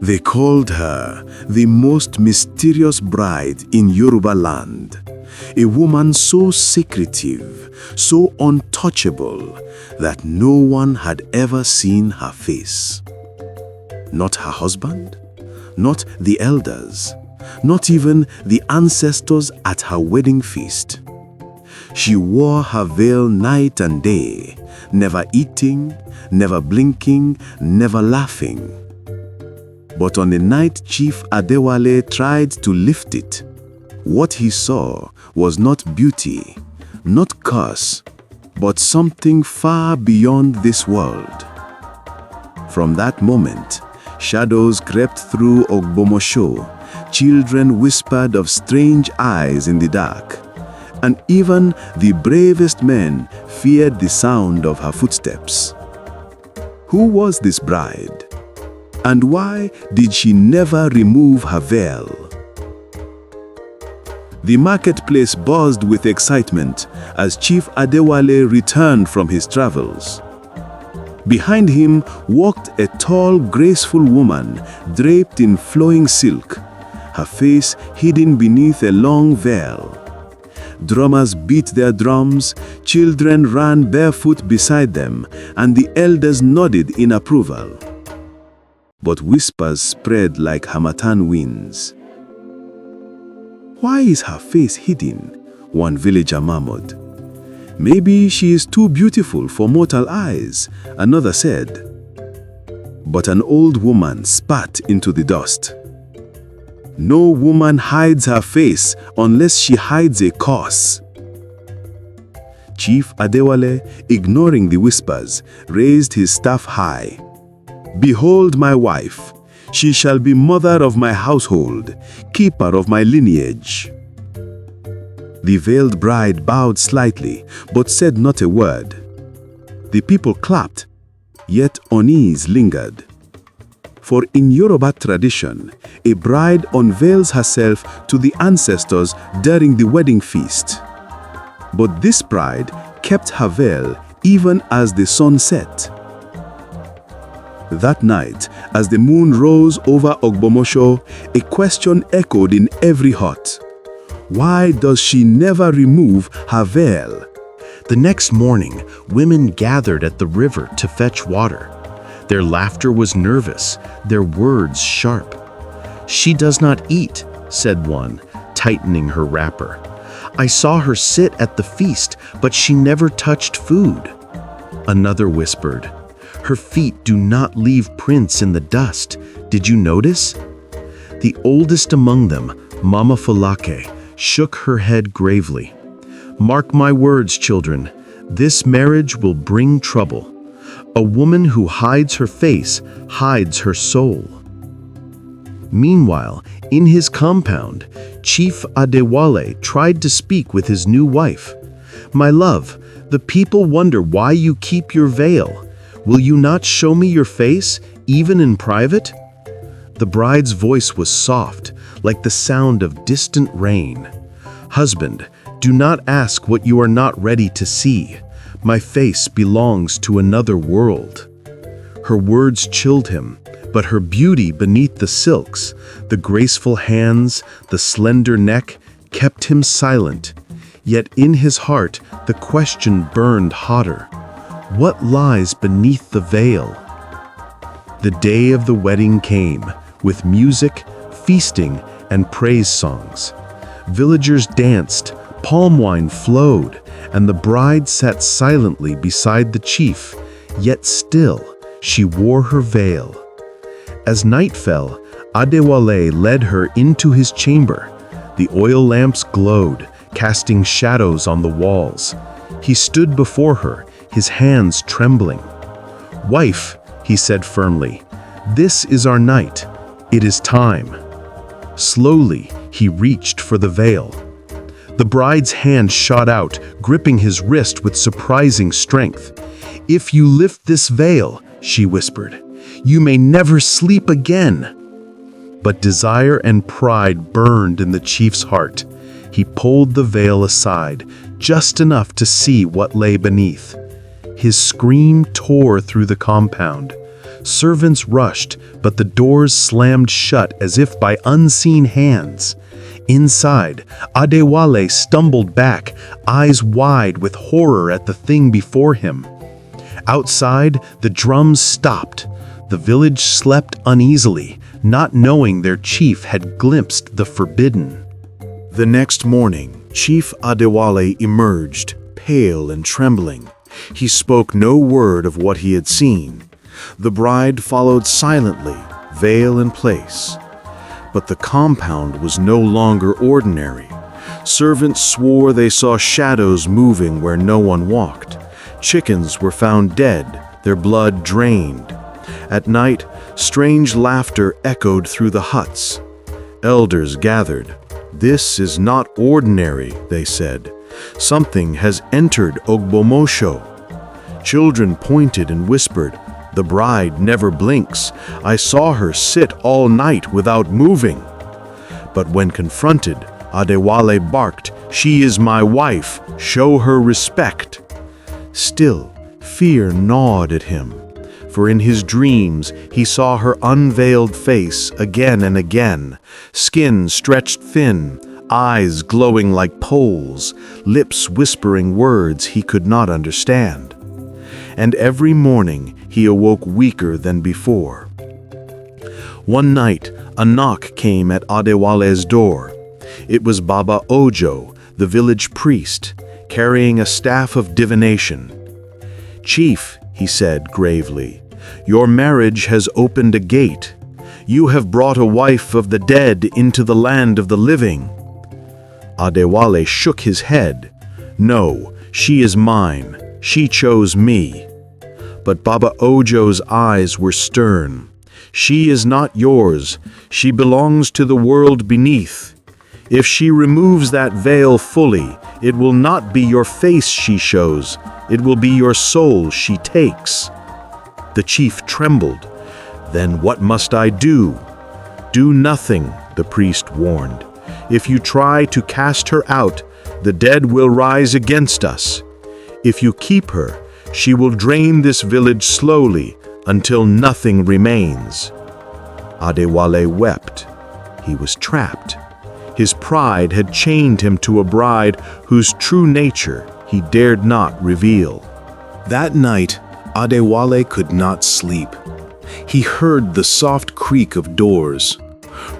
They called her the most mysterious bride in Yoruba land, a woman so secretive, so untouchable, that no one had ever seen her face. Not her husband, not the elders, not even the ancestors at her wedding feast. She wore her veil night and day, never eating, never blinking, never laughing. But on the night Chief Adewale tried to lift it, what he saw was not beauty, not curse, but something far beyond this world. From that moment, shadows crept through Ogbomosho, children whispered of strange eyes in the dark, and even the bravest men feared the sound of her footsteps. Who was this bride? And why did she never remove her veil? The marketplace buzzed with excitement as Chief Adewale returned from his travels. Behind him walked a tall, graceful woman draped in flowing silk, her face hidden beneath a long veil. Drummers beat their drums, children ran barefoot beside them, and the elders nodded in approval. But whispers spread like harmattan winds. "Why is her face hidden?" one villager murmured. "Maybe she is too beautiful for mortal eyes," another said. But an old woman spat into the dust. "No woman hides her face unless she hides a curse." Chief Adewale, ignoring the whispers, raised his staff high. "Behold my wife. She shall be mother of my household, keeper of my lineage." The veiled bride bowed slightly, but said not a word. The people clapped, yet unease lingered. For in Yoruba tradition, a bride unveils herself to the ancestors during the wedding feast. But this bride kept her veil even as the sun set. That night, as the moon rose over Ogbomosho, a question echoed in every heart. Why does she never remove her veil? The next morning, women gathered at the river to fetch water. Their laughter was nervous, their words sharp. "She does not eat," said one, tightening her wrapper. "I saw her sit at the feast, but she never touched food." Another whispered, "Her feet do not leave prints in the dust. Did you notice?" The oldest among them, Mama Falake, shook her head gravely. "Mark my words, children. This marriage will bring trouble. A woman who hides her face hides her soul." Meanwhile, in his compound, Chief Adewale tried to speak with his new wife. "My love, the people wonder why you keep your veil. Will you not show me your face, even in private?" The bride's voice was soft, like the sound of distant rain. "Husband, do not ask what you are not ready to see. My face belongs to another world." Her words chilled him, but her beauty beneath the silks, the graceful hands, the slender neck, kept him silent. Yet in his heart, the question burned hotter. What lies beneath the veil? The day of the wedding came, with music, feasting, and praise songs. Villagers danced, palm wine flowed, and the bride sat silently beside the chief, yet still she wore her veil. As night fell, Adewale led her into his chamber. The oil lamps glowed, casting shadows on the walls. He stood before her, his hands trembling. "Wife," he said firmly, "this is our night. It is time." Slowly, he reached for the veil. The bride's hand shot out, gripping his wrist with surprising strength. "If you lift this veil," she whispered, "you may never sleep again." But desire and pride burned in the chief's heart. He pulled the veil aside, just enough to see what lay beneath. His scream tore through the compound. Servants rushed, but the doors slammed shut as if by unseen hands. Inside, Adewale stumbled back, eyes wide with horror at the thing before him. Outside, the drums stopped. The village slept uneasily, not knowing their chief had glimpsed the forbidden. The next morning, Chief Adewale emerged, pale and trembling. He spoke no word of what he had seen. The bride followed silently, veil in place. But the compound was no longer ordinary. Servants swore they saw shadows moving where no one walked. Chickens were found dead, their blood drained. At night, strange laughter echoed through the huts. Elders gathered. "This is not ordinary," they said. "Something has entered Ogbomosho." Children pointed and whispered, "The bride never blinks. I saw her sit all night without moving." But when confronted, Adewale barked, "She is my wife. Show her respect." Still, fear gnawed at him, for in his dreams he saw her unveiled face again and again, skin stretched thin, eyes glowing like poles, lips whispering words he could not understand. And every morning he awoke weaker than before. One night, a knock came at Adewale's door. It was Baba Ojo, the village priest, carrying a staff of divination. "Chief," he said gravely, "your marriage has opened a gate. You have brought a wife of the dead into the land of the living." Adewale shook his head. "No, she is mine. She chose me." But Baba Ojo's eyes were stern. "She is not yours. She belongs to the world beneath. If she removes that veil fully, it will not be your face she shows. It will be your soul she takes." The chief trembled. "Then what must I do?" "Do nothing," the priest warned. "If you try to cast her out, the dead will rise against us. If you keep her, she will drain this village slowly until nothing remains." Adewale wept. He was trapped. His pride had chained him to a bride whose true nature he dared not reveal. That night, Adewale could not sleep. He heard the soft creak of doors.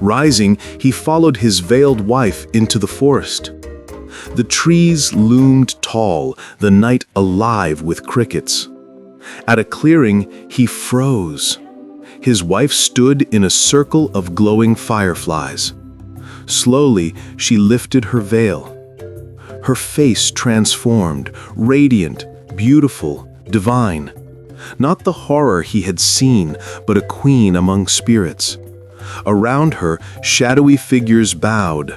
Rising, he followed his veiled wife into the forest. The trees loomed tall, the night alive with crickets. At a clearing, he froze. His wife stood in a circle of glowing fireflies. Slowly, she lifted her veil. Her face transformed, radiant, beautiful, divine. Not the horror he had seen, but a queen among spirits. Around her, shadowy figures bowed.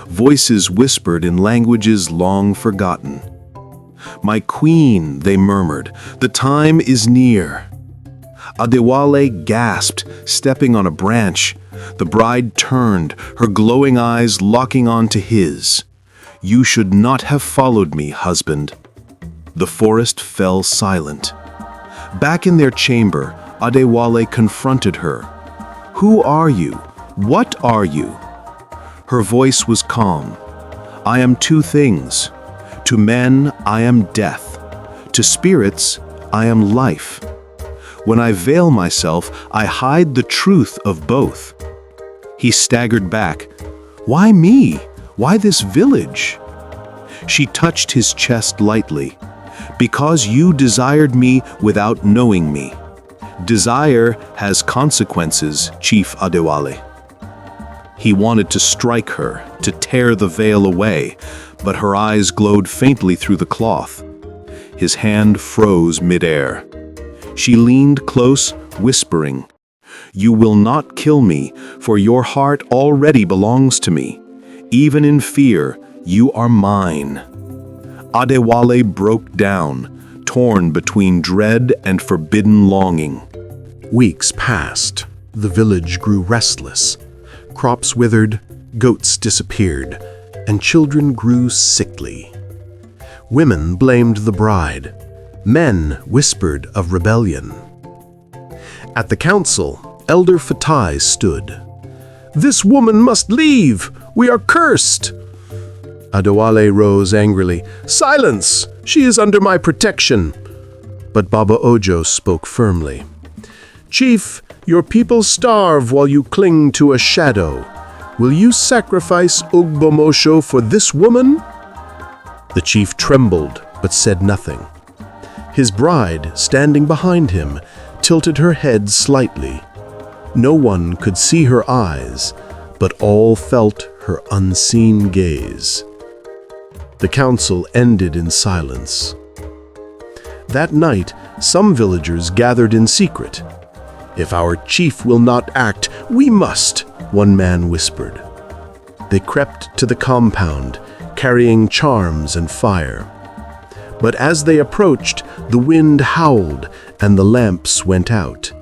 Voices whispered in languages long forgotten. "My queen," they murmured, "the time is near." Adewale gasped, stepping on a branch. The bride turned, her glowing eyes locking onto his. "You should not have followed me, husband." The forest fell silent. Back in their chamber, Adewale confronted her. "Who are you? What are you?" Her voice was calm. "I am two things. To men, I am death. To spirits, I am life. When I veil myself, I hide the truth of both." He staggered back. "Why me? Why this village?" She touched his chest lightly. "Because you desired me without knowing me. Desire has consequences, Chief Adewale." He wanted to strike her, to tear the veil away, but her eyes glowed faintly through the cloth. His hand froze midair. She leaned close, whispering, "You will not kill me, for your heart already belongs to me. Even in fear, you are mine." Adewale broke down, torn between dread and forbidden longing. Weeks passed. The village grew restless. Crops withered, goats disappeared, and children grew sickly. Women blamed the bride. Men whispered of rebellion. At the council, Elder Fatai stood. "This woman must leave! We are cursed!" Adewale rose angrily. "Silence! She is under my protection." But Baba Ojo spoke firmly. "Chief, your people starve while you cling to a shadow. Will you sacrifice Ogbomosho for this woman?" The chief trembled, but said nothing. His bride, standing behind him, tilted her head slightly. No one could see her eyes, but all felt her unseen gaze. The council ended in silence. That night, some villagers gathered in secret. "If our chief will not act, we must," one man whispered. They crept to the compound, carrying charms and fire. But as they approached, the wind howled and the lamps went out.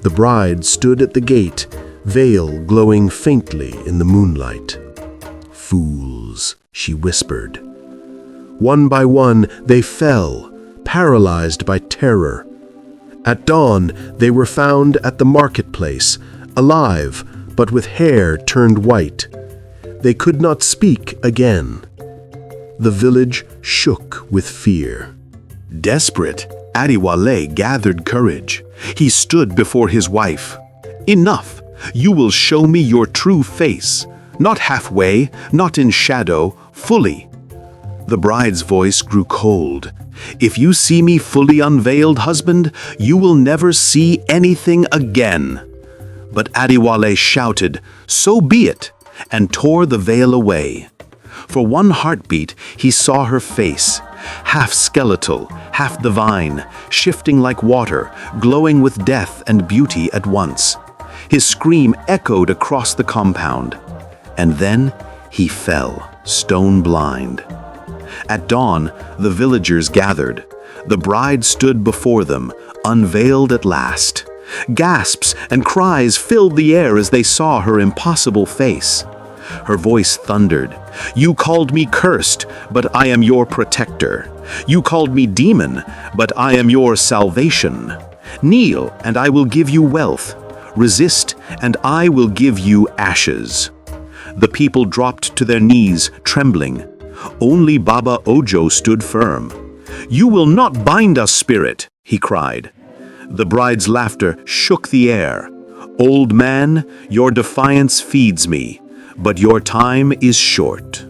The bride stood at the gate, veil glowing faintly in the moonlight. "Fools," she whispered. One by one, they fell, paralyzed by terror. At dawn, they were found at the marketplace, alive, but with hair turned white. They could not speak again. The village shook with fear. Desperate, Adewale gathered courage. He stood before his wife. "Enough! You will show me your true face. Not halfway, not in shadow, fully." The bride's voice grew cold. "If you see me fully unveiled, husband, you will never see anything again." But Adewale shouted, "So be it," and tore the veil away. For one heartbeat, he saw her face, half skeletal, half divine, shifting like water, glowing with death and beauty at once. His scream echoed across the compound. And then he fell, stone blind. At dawn, the villagers gathered. The bride stood before them, unveiled at last. Gasps and cries filled the air as they saw her impossible face. Her voice thundered, "You called me cursed, but I am your protector. You called me demon, but I am your salvation. Kneel, and I will give you wealth. Resist, and I will give you ashes." The people dropped to their knees, trembling. Only Baba Ojo stood firm. "You will not bind us, spirit," he cried. The bride's laughter shook the air. "Old man, your defiance feeds me, but your time is short."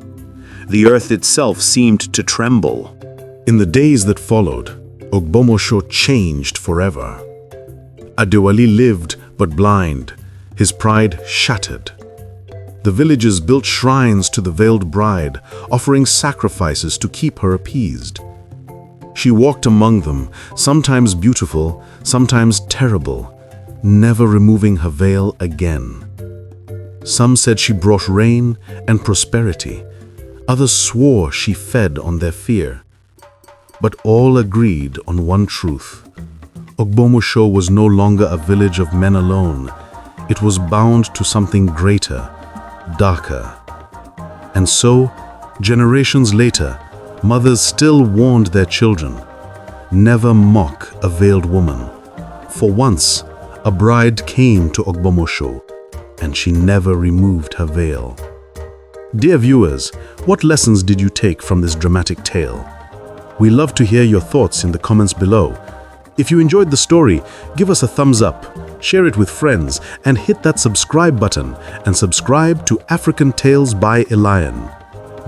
The earth itself seemed to tremble. In the days that followed, Ogbomosho changed forever. Adewale lived but blind, his pride shattered. The villagers built shrines to the veiled bride, offering sacrifices to keep her appeased. She walked among them, sometimes beautiful, sometimes terrible, never removing her veil again. Some said she brought rain and prosperity. Others swore she fed on their fear. But all agreed on one truth. Ogbomosho was no longer a village of men alone. It was bound to something greater, darker. And so, generations later, mothers still warned their children, never mock a veiled woman. For once, a bride came to Ogbomosho, and she never removed her veil. Dear viewers, what lessons did you take from this dramatic tale? We love to hear your thoughts in the comments below. If you enjoyed the story, give us a thumbs up, share it with friends, and hit that subscribe button and subscribe to African Tales by Elian.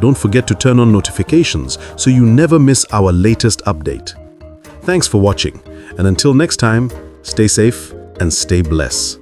Don't forget to turn on notifications so you never miss our latest update. Thanks for watching, and until next time, stay safe and stay blessed.